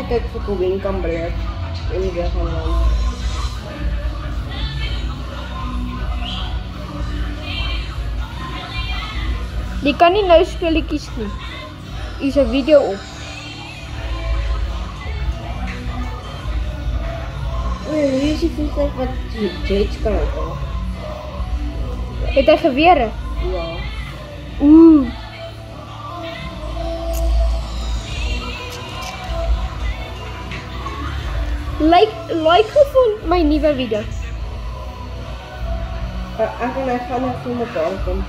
kyk vir Colleen kan breek en weer gaan land. Die kan nie nou speletjies nie. Hier is 'n video op. Hier is die voertuig wat jets kan uithaal. Het hy gewere? Ja. Ooh. Like gewoon my nuwe video. Ek en hy gaan net vir mekaar kom.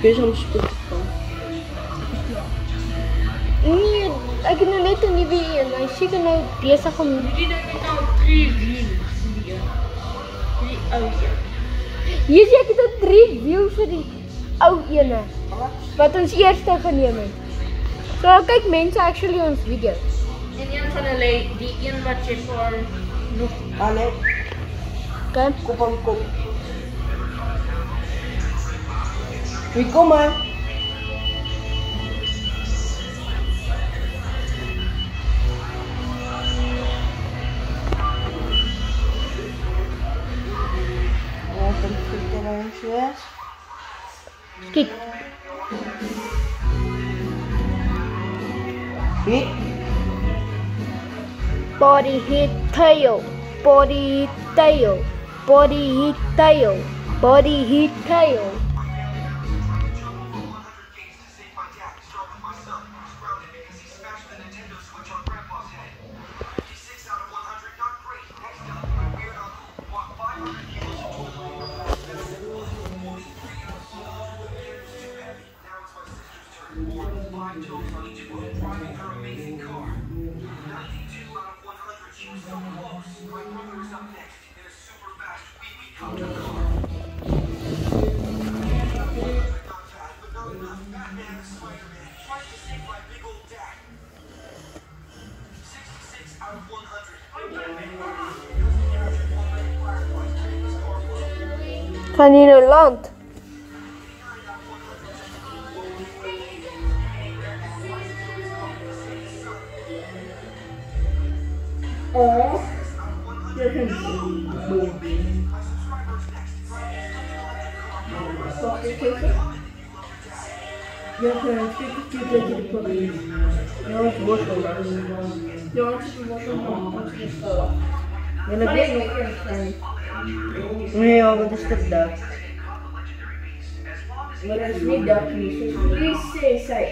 Wees om spoed te gaan. Nee, ek het nou net 'n nuwe een. Hy is seker nou besig om Die ding het al 3 views. Die ou een. Hier sê ek het al 3 views vir die ou ene wat ons eerste geneem het. So kyk mense actually ons video. En een van hulle, die een wat jy vir nog Allee, Okay. kop aan kop. Wie kom maar? Ja, kom goed erin soos. Kyk. Wie? Body hit tail. Body hit tail. Body hit tail. Body hit tail. Gaan jy nou land? Nee, ja, wat is dit daar? Maar dat is nie dat nie. Soos wie sê sy